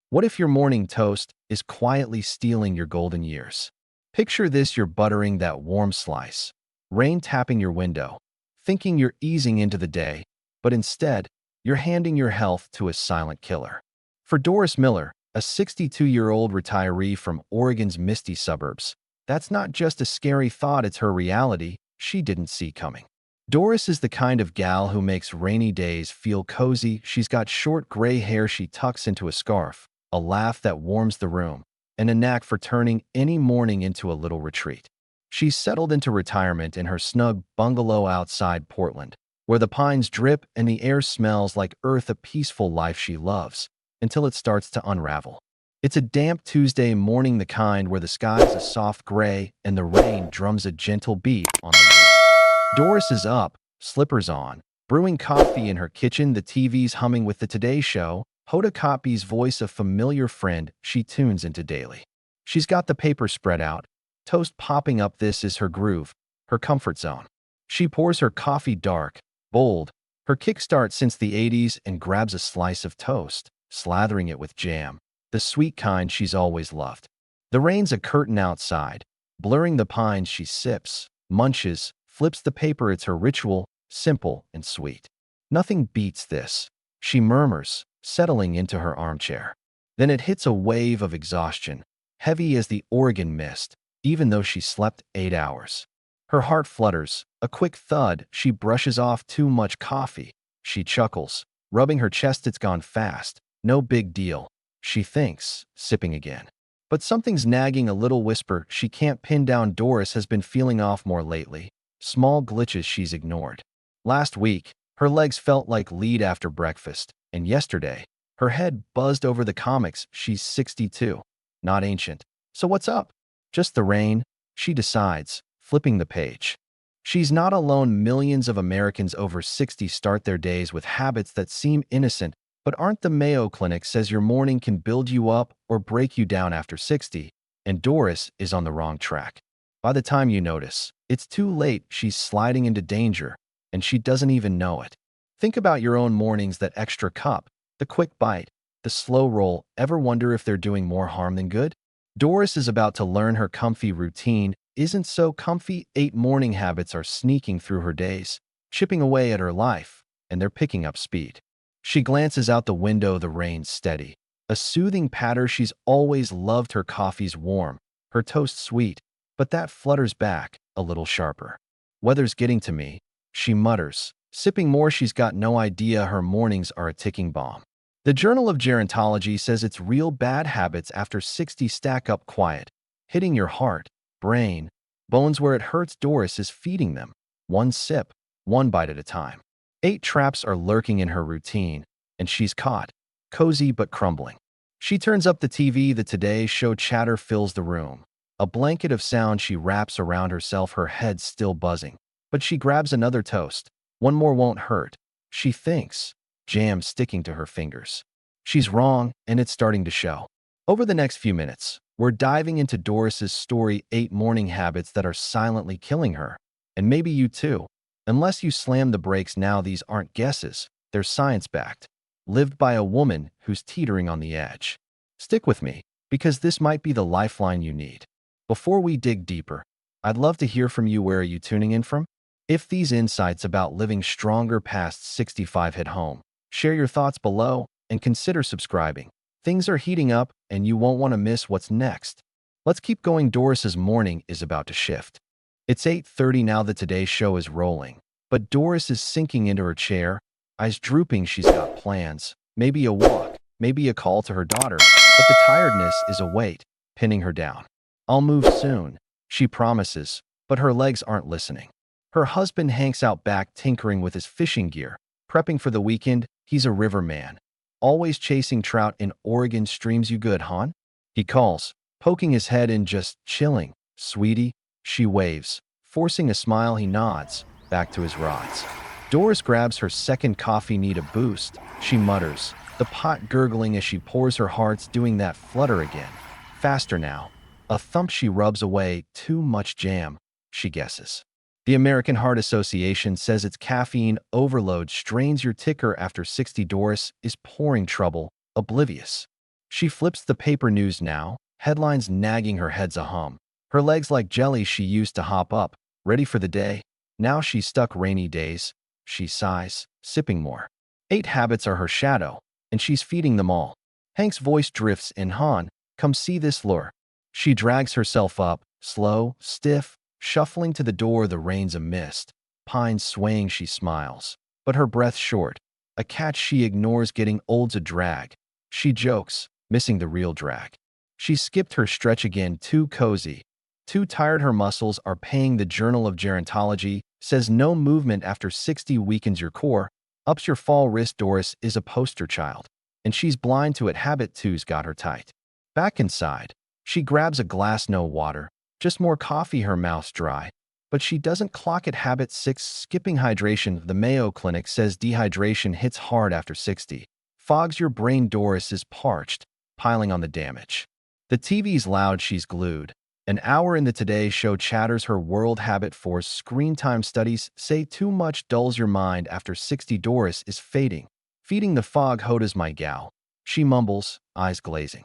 What if your morning toast is quietly stealing your golden years? Picture this: you're buttering that warm slice, rain tapping your window, thinking you're easing into the day, but instead, you're handing your health to a silent killer. For Doris Miller, a 62-year-old retiree from Oregon's misty suburbs, that's not just a scary thought, it's her reality she didn't see coming. Doris is the kind of gal who makes rainy days feel cozy. She's got short gray hair she tucks into a scarf, a laugh that warms the room, and a knack for turning any morning into a little retreat. She's settled into retirement in her snug bungalow outside Portland, where the pines drip and the air smells like earth, a peaceful life she loves, until it starts to unravel. It's a damp Tuesday morning, the kind where the sky's a soft gray and the rain drums a gentle beat on the roof. Doris is up, slippers on, brewing coffee in her kitchen, the TV's humming with the Today Show, Hoda Kotb's voice, a familiar friend she tunes into daily. She's got the paper spread out, toast popping up. This is her groove, her comfort zone. She pours her coffee dark, bold, her kickstart since the 80s, and grabs a slice of toast, slathering it with jam, the sweet kind she's always loved. The rain's a curtain outside, blurring the pines. She sips, munches, flips the paper. It's her ritual, simple and sweet. Nothing beats this, she murmurs, settling into her armchair. Then it hits a wave of exhaustion, heavy as the Oregon mist, even though she slept 8 hours. Her heart flutters, a quick thud. She brushes off too much coffee. She chuckles, rubbing her chest. It's gone fast. No big deal, she thinks, sipping again. But something's nagging, a little whisper she can't pin down. Doris has been feeling off more lately, small glitches she's ignored. Last week, her legs felt like lead after breakfast, and yesterday, her head buzzed over the comics. She's 62, not ancient. So what's up? Just the rain, she decides, flipping the page. She's not alone. Millions of Americans over 60 start their days with habits that seem innocent but aren't. The Mayo Clinic says your morning can build you up or break you down after 60, and Doris is on the wrong track. By the time you notice, it's too late. She's sliding into danger, and she doesn't even know it. Think about your own mornings: that extra cup, the quick bite, the slow roll. Ever wonder if they're doing more harm than good? Doris is about to learn her comfy routine isn't so comfy. 8 morning habits are sneaking through her days, chipping away at her life, and they're picking up speed. She glances out the window. The rain's steady, a soothing patter. She's always loved her coffees warm, her toast sweet, but that flutters back, a little sharper. Weather's getting to me, she mutters, sipping more. She's got no idea her mornings are a ticking bomb. The Journal of Gerontology says it's real. Bad habits after 60 stack up quiet, hitting your heart, brain, bones where it hurts. Doris is feeding them, one sip, one bite at a time. 8 traps are lurking in her routine, and she's caught, cozy but crumbling. She turns up the TV. The Today Show chatter fills the room, a blanket of sound she wraps around herself. Her head's still buzzing, but she grabs another toast. One more won't hurt, she thinks, jam sticking to her fingers. She's wrong, and it's starting to show. Over the next few minutes, we're diving into Doris's story, 8 morning habits that are silently killing her. And maybe you too. Unless you slam the brakes now, these aren't guesses, they're science-backed, lived by a woman who's teetering on the edge. Stick with me, because this might be the lifeline you need. Before we dig deeper, I'd love to hear from you. Where are you tuning in from? If these insights about living stronger past 65 hit home, share your thoughts below and consider subscribing. Things are heating up, and you won't want to miss what's next. Let's keep going. Doris's morning is about to shift. It's 8:30 now. The Today Show is rolling, but Doris is sinking into her chair, eyes drooping. She's got plans, maybe a walk, maybe a call to her daughter, but the tiredness is a weight, pinning her down. I'll move soon, she promises, but her legs aren't listening. Her husband hangs out back, tinkering with his fishing gear, prepping for the weekend. He's a river man, always chasing trout in Oregon streams. You good, hon? He calls, poking his head in. Just chilling, sweetie, she waves, forcing a smile. He nods, back to his rods. Doris grabs her second coffee. Need a boost, she mutters, the pot gurgling as she pours. Her heart's doing that flutter again. Faster now. A thump. She rubs away. Too much jam, she guesses. The American Heart Association says its caffeine overload strains your ticker after 60. Doris is pouring trouble, oblivious. She flips the paper news now, headlines nagging her head's a hum. Her legs like jelly she used to hop up, ready for the day. Now she's stuck rainy days. She sighs, sipping more. 8 habits are her shadow, and she's feeding them all. Hank's voice drifts in Han, come see this lure. She drags herself up, slow, stiff, shuffling to the door, the rain's a mist. Pines swaying, she smiles, but her breath short. A catch she ignores, getting old's a drag. She jokes, missing the real drag. She skipped her stretch again, too cozy. Too tired, her muscles are paying. The Journal of Gerontology says no movement after 60 weakens your core, ups your fall risk. Doris is a poster child, and she's blind to it. Habit two's got her tight. Back inside, she grabs a glass, no water, just more coffee, her mouth's dry. But she doesn't clock it. Habit 6, skipping hydration. The Mayo Clinic says dehydration hits hard after 60. Fogs your brain. Doris is parched, piling on the damage. The TV's loud, she's glued. An hour in the Today Show chatters her world. Habit 4, screen time. Studies say too much dulls your mind after 60. Doris is fading. Feeding the fog. Hoda's my gal. She mumbles, eyes glazing.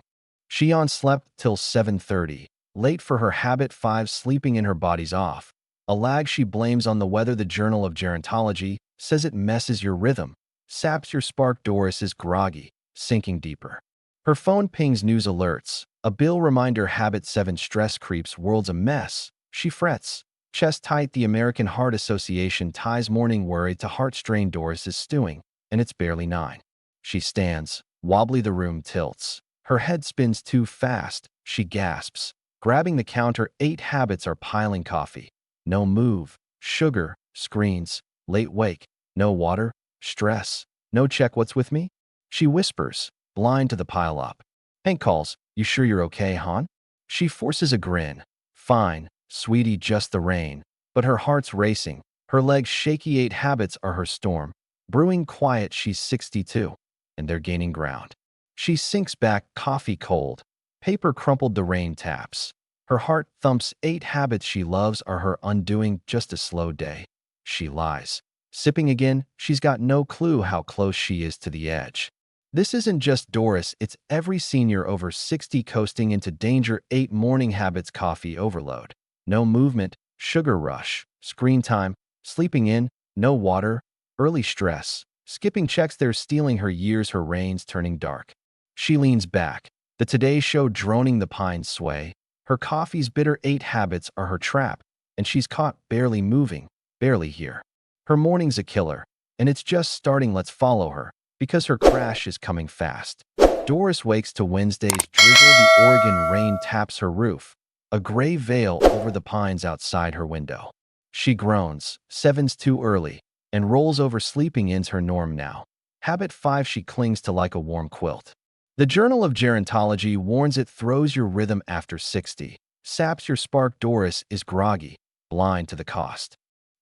Shion slept till 7:30, late for her. Habit 5, sleeping in, her body's off. A lag she blames on the weather. The Journal of Gerontology says it messes your rhythm, saps your spark. Doris is groggy, sinking deeper. Her phone pings news alerts, a bill reminder. Habit 7, stress creeps, world's a mess. She frets, chest tight. The American Heart Association ties morning worry to heart strain. Doris is stewing, and it's barely 9. She stands, wobbly, the room tilts. Her head spins too fast, she gasps, grabbing the counter. 8 habits are piling. Coffee, no move. Sugar, screens. Late wake, no water. Stress, no check what's with me. She whispers, blind to the pile up. Hank calls, you sure you're okay, hon? She forces a grin. Fine, sweetie, just the rain. But her heart's racing, her legs shaky. 8 habits are her storm. Brewing quiet, she's 62, and they're gaining ground. She sinks back, coffee cold. Paper crumpled, the rain taps. Her heart thumps. 8 habits she loves are her undoing, just a slow day. She lies. Sipping again, she's got no clue how close she is to the edge. This isn't just Doris, it's every senior over 60 coasting into danger. 8 morning habits. Coffee overload. No movement, sugar rush, screen time, sleeping in, no water, early stress, skipping checks. They're stealing her years, her reigns turning dark. She leans back, the Today Show droning, the pines sway. Her coffee's bitter. 8 habits are her trap, and she's caught, barely moving, barely here. Her morning's a killer, and it's just starting. Let's follow her, because her crash is coming fast. Doris wakes to Wednesday's drizzle. The Oregon rain taps her roof, a gray veil over the pines outside her window. She groans, 7's too early, and rolls over. Sleeping in's her norm now. Habit 5, she clings to like a warm quilt. The Journal of Gerontology warns it throws your rhythm after 60, saps your spark. Doris is groggy, blind to the cost.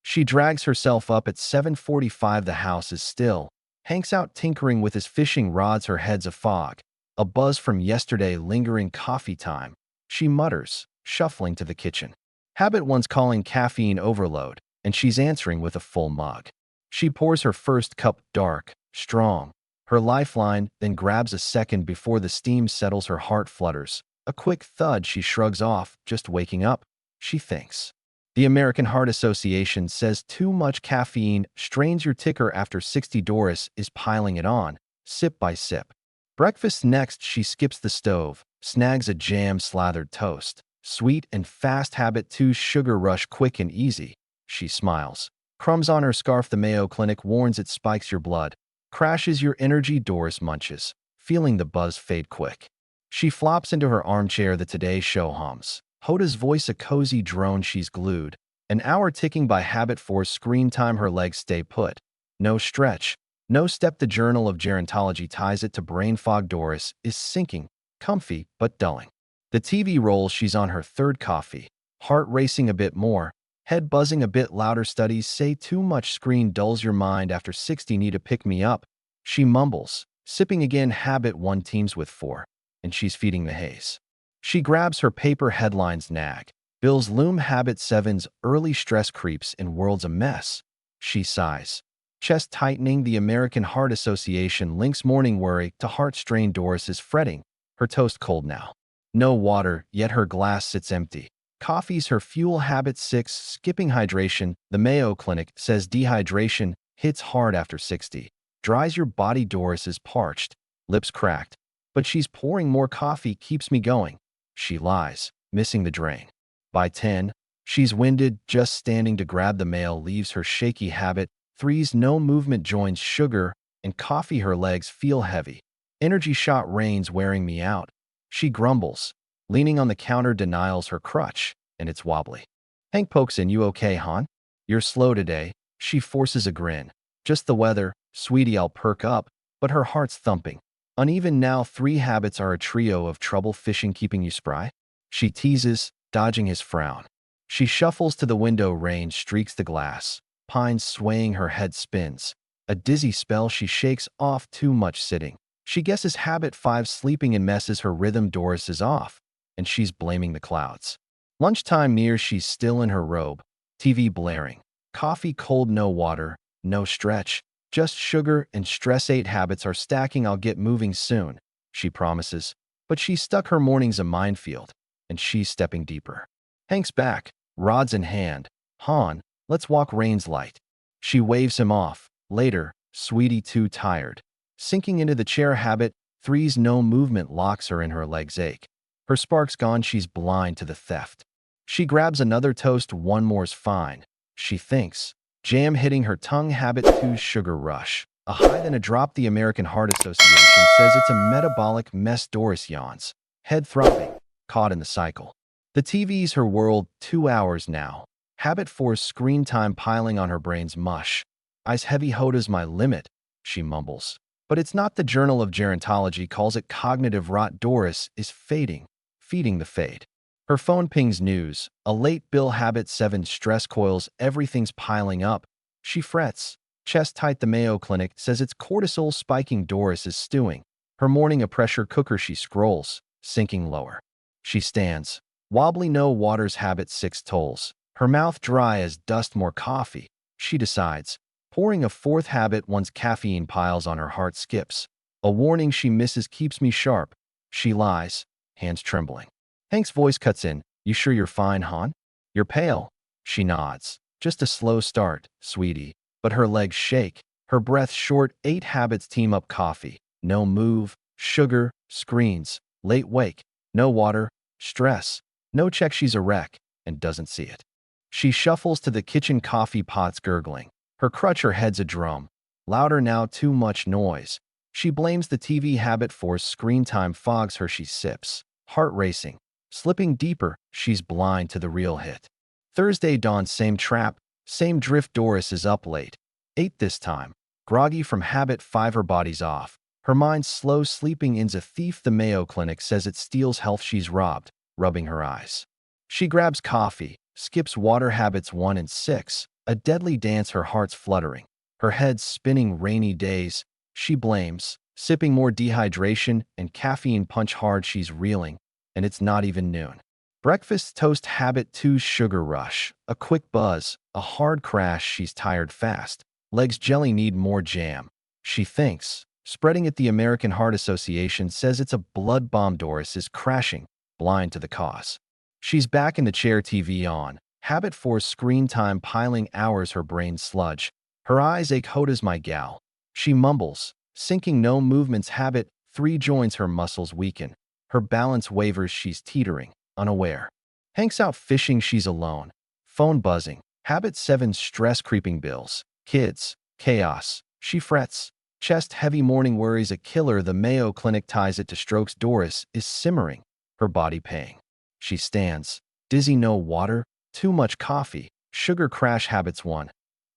She drags herself up at 7:45. The house is still. Hank's out tinkering with his fishing rods. Her head's a fog, a buzz from yesterday lingering. Coffee time, she mutters, shuffling to the kitchen. Habit 1's calling, caffeine overload, and she's answering with a full mug. She pours her first cup, dark, strong, her lifeline, then grabs a second before the steam settles. Her heart flutters. A quick thud. She shrugs off, just waking up, she thinks. The American Heart Association says too much caffeine strains your ticker after 60. Doris is piling it on, sip by sip. Breakfast next. She skips the stove, snags a jam-slathered toast. Sweet and fast. Habit 2, sugar rush, quick and easy. She smiles. Crumbs on her scarf. The Mayo Clinic warns it spikes your blood, crashes your energy. Doris munches, feeling the buzz fade quick. She flops into her armchair. The Today Show hums, Hoda's voice a cozy drone. She's glued. An hour ticking by. Habit 4, screen time. Her legs stay put. No stretch, no step. The Journal of Gerontology ties it to brain fog. Doris is sinking, comfy but dulling. The TV rolls. She's on her 3rd coffee, heart racing a bit more, head buzzing a bit louder. Studies say too much screen dulls your mind after 60. Need a pick-me-up. She mumbles, sipping again. Habit 1 teams with 4, and she's feeding the haze. She grabs her paper, headlines nag. Bills loom. Habit 7's early stress creeps in, world's a mess. She sighs, chest tightening. The American Heart Association links morning worry to heart strain. Doris is fretting, her toast cold now. No water, yet her glass sits empty. Coffee's her fuel. Habit 6, skipping hydration. The Mayo Clinic says dehydration hits hard after 60. Dries your body. Doris is parched, lips cracked. But she's pouring more coffee, keeps me going. She lies, missing the drain. By 10, she's winded, just standing to grab the mail leaves her shaky. Habit 3's no movement joins sugar and coffee. Her legs feel heavy. Energy shot reigns, wearing me out. She grumbles, leaning on the counter, denials her crutch, and it's wobbly. Hank pokes in. You okay, hon? You're slow today. She forces a grin. Just the weather, sweetie. I'll perk up, but her heart's thumping. Uneven now. 3 habits are a trio of trouble fishing, keeping you spry. She teases, dodging his frown. She shuffles to the window. Rain streaks the glass. Pines swaying. Her head spins. A dizzy spell she shakes off. Too much sitting. She guesses. Habit 5, sleeping in messes. Her rhythm. Doris is off, and she's blaming the clouds. Lunchtime nears. She's still in her robe. TV blaring. Coffee cold. No water, no stretch. Just sugar and stress. 8 habits are stacking. I'll get moving soon, she promises. But she's stuck. Her morning's a minefield, and she's stepping deeper. Hank's back, rods in hand. Han, let's walk. Rain's light. She waves him off. Later, sweetie. Too tired. Sinking into the chair. Habit 3's no movement locks her in. Her legs ache. Her spark's gone. She's blind to the theft. She grabs another toast. One more's fine, she thinks. Jam hitting her tongue. Habit 2's sugar rush. A high then a drop. The American Heart Association says it's a metabolic mess. Doris yawns, head throbbing, caught in the cycle. The TV's her world. 2 hours now. Habit 4's screen time piling on her brain's mush. Eyes heavy. Hoda's my limit, she mumbles. But it's not. The Journal of Gerontology calls it cognitive rot. Doris is fading, feeding the fade. Her phone pings news. A late bill. Habit 7, stress coils. Everything's piling up. She frets, chest tight. The Mayo Clinic says it's cortisol spiking. Doris is stewing, her morning a pressure cooker. She scrolls, sinking lower. She stands, wobbly. No water's. Habit 6, tolls. Her mouth dry as dust. More coffee, she decides, pouring a 4th. Habit 1's caffeine piles on. Her heart skips. A warning she misses keeps me sharp. She lies, hands trembling. Hank's voice cuts in. You sure you're fine, hon? You're pale. She nods. Just a slow start, sweetie. But her legs shake, her breath short. 8 habits team up. Coffee, no move. Sugar, screens. Late wake, no water. Stress, no check. She's a wreck and doesn't see it. She shuffles to the kitchen. Coffee pots gurgling. Her crutch. Her head's a drum. Louder now. Too much noise. She blames the TV. Habit 4's screen time fogs her. She sips, heart racing, slipping deeper. She's blind to the real hit. Thursday dawn. Same trap, same drift. Doris is up late. 8 this time. Groggy from habit 5. Her body's off. Her mind's slow. Sleeping in's a thief. The Mayo Clinic says it steals health. She's robbed, rubbing her eyes. She grabs coffee, skips water. Habits 1 and 6. A deadly dance. Her heart's fluttering, her head's spinning. Rainy days, she blames. Sipping more. Dehydration and caffeine punch hard. She's reeling, and it's not even noon. Breakfast toast. Habit 2's sugar rush. A quick buzz, a hard crash. She's tired fast. Legs jelly. Need more jam, she thinks, spreading it. The American Heart Association says it's a blood bomb. Doris is crashing, blind to the cause. She's back in the chair. TV on. Habit 4's screen time piling. Hours. Her brain sludge. Her eyes ache. Hoda's my gal, she mumbles, sinking. No movements. Habit 3 joins. Her muscles weaken. Her balance wavers. She's teetering, unaware. Hank's out fishing. She's alone. Phone buzzing. Habit 7's stress creeping. Bills, kids, chaos. She frets, chest heavy. Morning worries a killer. The Mayo Clinic ties it to strokes. Doris is simmering, her body paying. She stands, dizzy. No water, too much coffee. Sugar crash. Habits 1,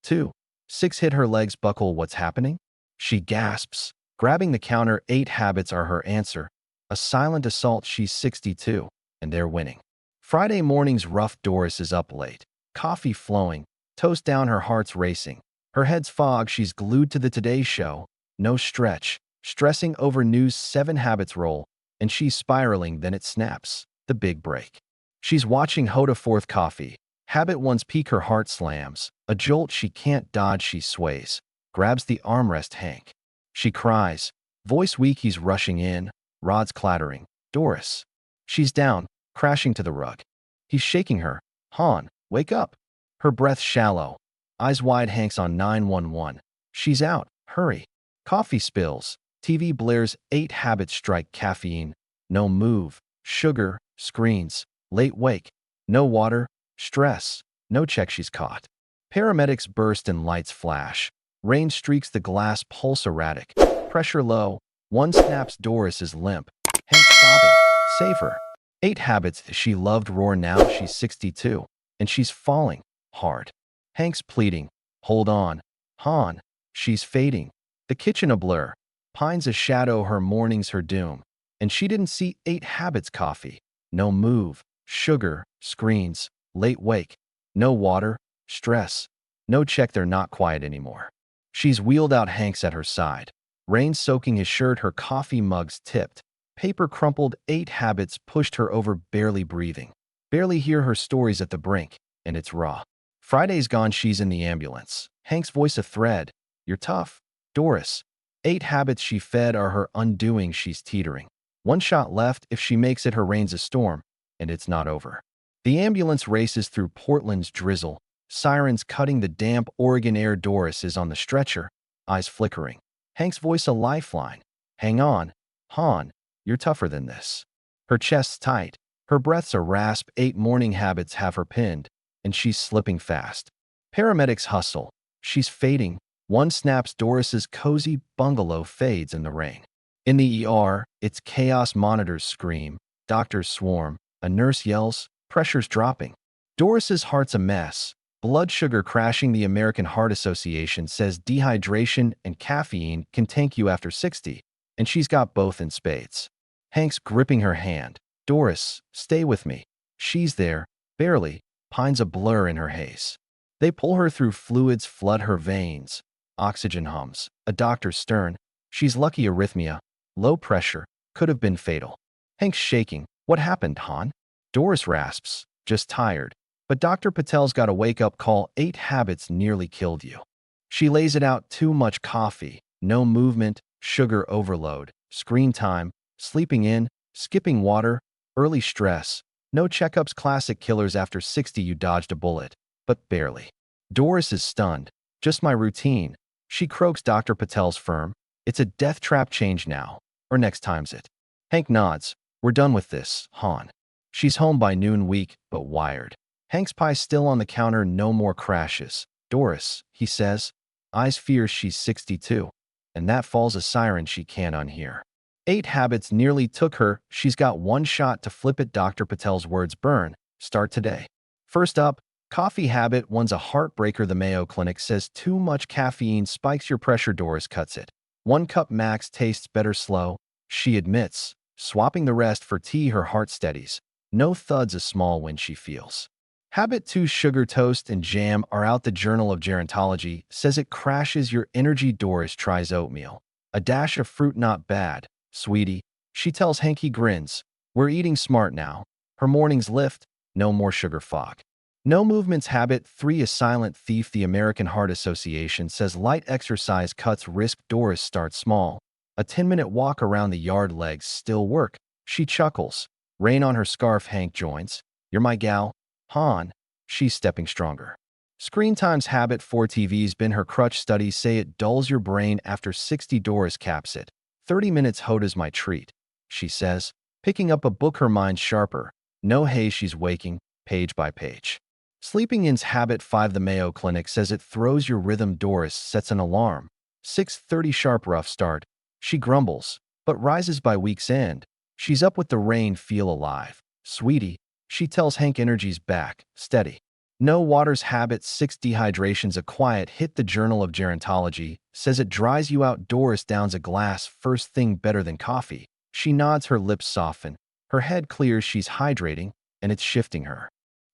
2, 6 hit. Her legs buckle. What's happening? She gasps, grabbing the counter. 8 habits are her answer. A silent assault. She's 62, and they're winning. Friday morning's rough. Doris is up late, coffee flowing, toast down. Her heart's racing, her head's fog. She's glued to the Today Show. No stretch, stressing over news. 7 habits roll, and she's spiraling. Then it snaps, the big break. She's watching Hoda. 4th coffee. Habit 1's peak. Her heart slams, a jolt she can't dodge. She sways, grabs the armrest. Hank, she cries, voice weak. He's rushing in, rods clattering. Doris. She's down, crashing to the rug. He's shaking her. Han, wake up. Her breath shallow. Eyes wide. Hank's on 911. She's out. Hurry. Coffee spills. TV blares. 8 habits strike caffeine. No move. Sugar. Screens. Late wake. No water. Stress. No check. She's caught. Paramedics burst and lights flash. Rain streaks the glass. Pulse erratic. Pressure low. One snaps. Doris is limp. Hank sobbing. Save her. 8 habits she loved roar. Now she's 62. And she's falling. Hard. Hank's pleading. Hold on. Han. She's fading. The kitchen a blur. Pines a shadow. Her mornings her doom. And she didn't see 8 habits. Coffee. No move. Sugar. Screens. Late wake. No water. Stress. No check. They're not quiet anymore. She's wheeled out. Hank's at her side. Rain soaking his shirt. Her coffee mugs tipped. Paper crumpled. 8 habits pushed her over. Barely breathing. Barely hear her stories at the brink. And it's raw. Friday's gone. She's in the ambulance. Hank's voice a thread. You're tough. Doris. 8 habits she fed are her undoing. She's teetering. 1 shot left. If she makes it, her reign's a storm. And it's not over. The ambulance races through Portland's drizzle. Sirens cutting the damp Oregon air. Doris is on the stretcher. Eyes flickering. Hank's voice a lifeline. Hang on. Han. You're tougher than this. Her chest's tight. Her breath's a rasp. 8 morning habits have her pinned. And she's slipping fast. Paramedics hustle. She's fading. 1 snaps. Doris's cozy bungalow fades in the rain. In the ER, it's chaos. Monitors scream. Doctors swarm. A nurse yells. Pressure's dropping. Doris's heart's a mess. Blood sugar crashing. The American Heart Association says dehydration and caffeine can tank you after 60. And she's got both in spades. Hank's gripping her hand. Doris, stay with me. She's there. Barely. Pines a blur in her haze. They pull her through. Fluids flood her veins. Oxygen hums. A doctor stern. She's lucky. Arrhythmia. Low pressure. Could have been fatal. Hank's shaking. What happened, Han? Doris rasps. Just tired. But Dr. Patel's got a wake-up call. 8 habits nearly killed you. She lays it out. Too much coffee. No movement. Sugar overload. Screen time. Sleeping in. Skipping water. Early stress. No checkups. Classic killers. After 60 you dodged a bullet. But barely. Doris is stunned. Just my routine. She croaks. Dr. Patel's firm. It's a death trap. Change now. Or next time's it. Hank nods. We're done with this, Han. She's home by noon. Weak, but wired. Hank's pie still on the counter. No more crashes. Doris, he says. Eyes fierce. She's 62. And that falls a siren she can't unhear. 8 habits nearly took her. She's got 1 shot to flip it. Dr. Patel's words burn. Start today. First up, coffee habit 1's a heartbreaker. The Mayo Clinic says too much caffeine spikes your pressure. Doris cuts it. 1 cup max. Tastes better slow. She admits. Swapping the rest for tea. Her heart steadies. No thuds. A small win she feels. Habit 2, sugar toast and jam are out. The Journal of Gerontology says it crashes your energy. Doris tries oatmeal. A dash of fruit. Not bad. Sweetie. She tells Hank. He grins. We're eating smart now. Her mornings lift. No more sugar fog. No movements. Habit 3, a silent thief. The American Heart Association says light exercise cuts risk. Doris starts small. A 10-minute walk around the yard. Legs still work. She chuckles. Rain on her scarf. Hank joins. You're my gal. Han. She's stepping stronger. Screen time's habit 4. TV's been her crutch. Studies say it dulls your brain. After 60 Doris caps it. 30 minutes. Hoda's my treat, she says. Picking up a book. Her mind's sharper. No haze. She's waking, page by page. Sleeping in's habit 5. The Mayo Clinic says it throws your rhythm. Doris sets an alarm. 6:30 sharp. Rough start. She grumbles, but rises by week's end. She's up with the rain. Feel alive. Sweetie. She tells Hank. Energy's back. Steady. No water's habit 6. Dehydration's a quiet hit. The Journal of Gerontology says it dries you out. Doris downs a glass. First thing better than coffee. She nods. Her lips soften. Her head clears. She's hydrating, and it's shifting her.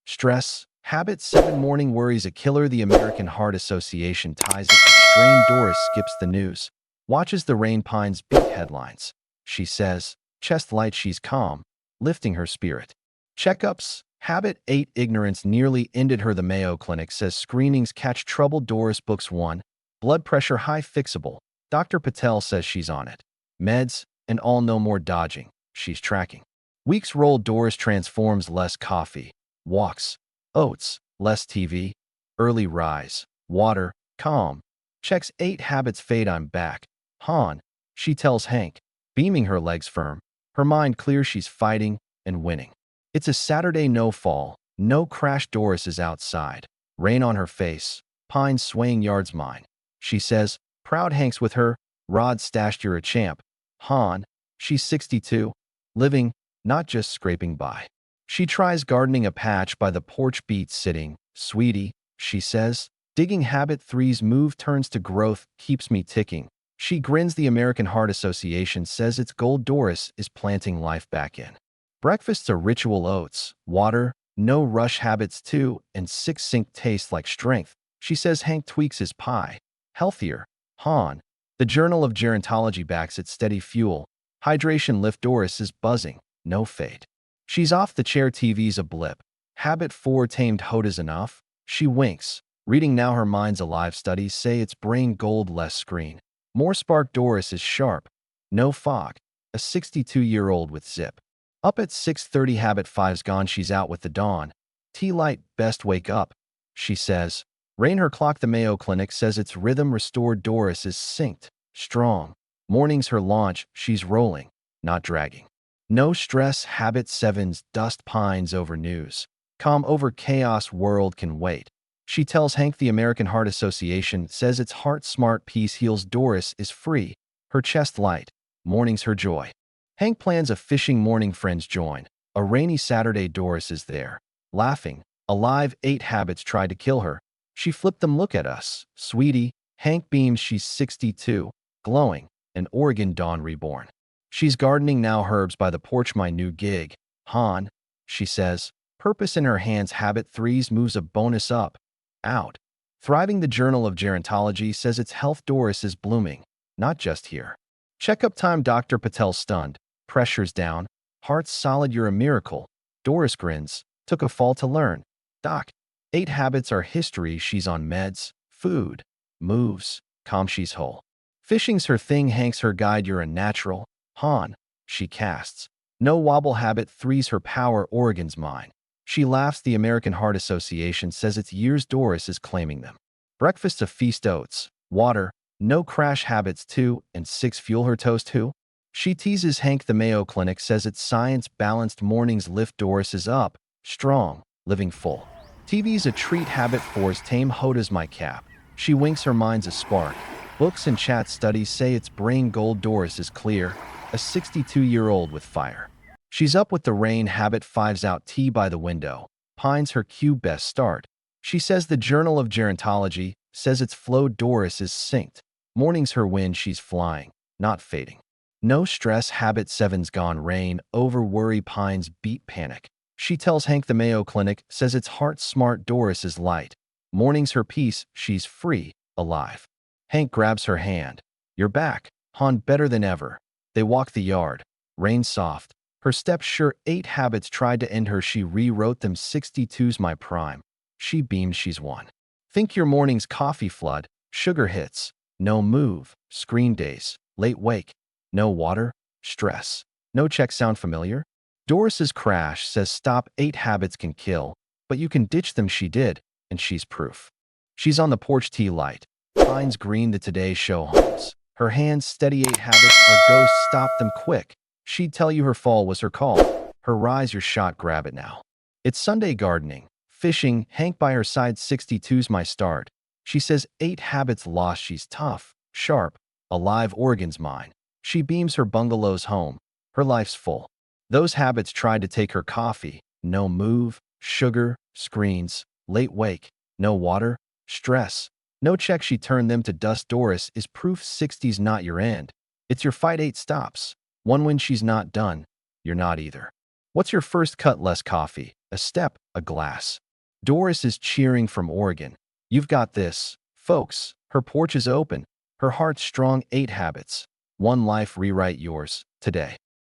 Stress. Habit 7. Morning worries a killer. The American Heart Association ties it to strain. Doris skips the news. Watches the rain. Pines beat headlines. She says, chest light. She's calm, lifting her spirit. Checkups. Habit 8. Ignorance nearly ended her. The Mayo Clinic says screenings catch trouble. Doris books 1. Blood pressure high. Fixable. Dr. Patel says she's on it. Meds and all. No more dodging. She's tracking. Weeks roll, Doris transforms: less coffee, walks, oats, less TV, early rise, water, calm. Checks 8 habits fade. I'm back. Han, she tells Hank, beaming, her legs firm, her mind clear. She's fighting and winning. It's a Saturday, no fall, no crash. Doris is outside, rain on her face, pines swaying. Yards mine, she says, proud. Hank's with her, rod stashed. You're a champ. Han, she's 62, living, not just scraping by. She tries gardening, a patch by the porch beats sitting. Sweetie, she says, digging. Habit 3's move turns to growth, keeps me ticking. She grins. The American Heart Association says it's gold. Doris is planting life back in. Breakfast's a ritual: oats, water, no rush. Habits 2 and 6 sink, taste like strength. She says Hank tweaks his pie. Healthier. Han, the Journal of Gerontology backs it. Steady fuel. Hydration lift. Doris is buzzing. No fade. She's off the chair. TV's a blip. Habit 4 tamed. Hoda's enough. She winks. Reading now, her mind's alive. Studies say it's brain gold. Less screen, more spark. Doris is sharp. No fog. A 62-year-old with zip. Up at 6:30. Habit 5's gone. She's out with the dawn. Tea light. Best wake up, she says. Rain her clock. The Mayo Clinic says it's rhythm restored. Doris is synced. Strong. Morning's her launch. She's rolling, not dragging. No stress. Habit 7's dust pines over news. Calm over chaos. World can wait, she tells Hank. The American Heart Association says it's heart smart. Peace heals. Doris is free. Her chest light. Morning's her joy. Hank plans a fishing morning. Friends join. A rainy Saturday. Doris is there, laughing, alive. 8 habits tried to kill her. She flipped them. Look at us, sweetie. Hank beams. She's 62, glowing, an Oregon dawn reborn. She's gardening now. Herbs by the porch. My new gig. Han, she says, purpose in her hands. Habit 3's moves a bonus: up, out, thriving. The Journal of Gerontology says it's health. Doris is blooming, not just here. Checkup time. Dr. Patel stunned. Pressure's down. Heart's solid. You're a miracle. Doris grins. Took a fall to learn. Doc, 8 habits are history. She's on meds. Food, moves, calm. She's whole. Fishing's her thing. Hank's her guide. You're a natural. Han, she casts. No wobble. Habit 3's her power. Oregon's mine. She laughs. The American Heart Association says it's years. Doris is claiming them. Breakfast a feast: oats, water, no crash. Habits 2 and 6 fuel her. Toast who? She teases Hank. The Mayo Clinic says it's science. Balanced mornings lift. Doris is up, strong, living full. TV's a treat. Habit 4's tame. Hoda's my cap. She winks. Her mind's a spark. Books and chat. Studies say it's brain gold. Doris is clear, a 62-year-old with fire. She's up with the rain. Habit 5's out. Tea by the window. Pines her cue. Best start, she says. The Journal of Gerontology says it's flowed. Doris is synced. Morning's her win. She's flying, not fading. No stress. Habit 7's gone. Rain over worry. Pines beat panic, she tells Hank. The Mayo Clinic says it's heart smart. Doris is light. Morning's her peace. She's free, alive. Hank grabs her hand. You're back, Han. Better than ever. They walk the yard. Rain soft, her steps sure. 8 habits tried to end her. She rewrote them. 62's my prime. She beams. She's won. Think your morning's coffee flood. Sugar hits. No move. Screen days. Late wake. No water. Stress. No check. Sound familiar? Doris's crash says stop. 8 habits can kill, but you can ditch them. She did, and she's proof. She's on the porch. Tea light. Pines green. The Today Show hums. Her hands steady. 8 habits are ghosts. Stop them quick. She'd tell you her fall was her call. Her rise your shot. Grab it now. It's Sunday gardening, fishing. Hank by her side. 62's my start. She says 8 habits lost. She's tough, sharp, alive. Oregon's mine. She beams. Her bungalow's home. Her life's full. Those habits tried to take her coffee. No move, sugar, screens, late wake, no water, stress. No check. She turned them to dust. Doris is proof. 60's not your end. It's your fight. 8 stops. One win. She's not done. You're not either. What's your first cut? Less coffee. A step. A glass. Doris is cheering from Oregon. You've got this, folks. Her porch is open. Her heart's strong. 8 habits. One life. Rewrite yours today.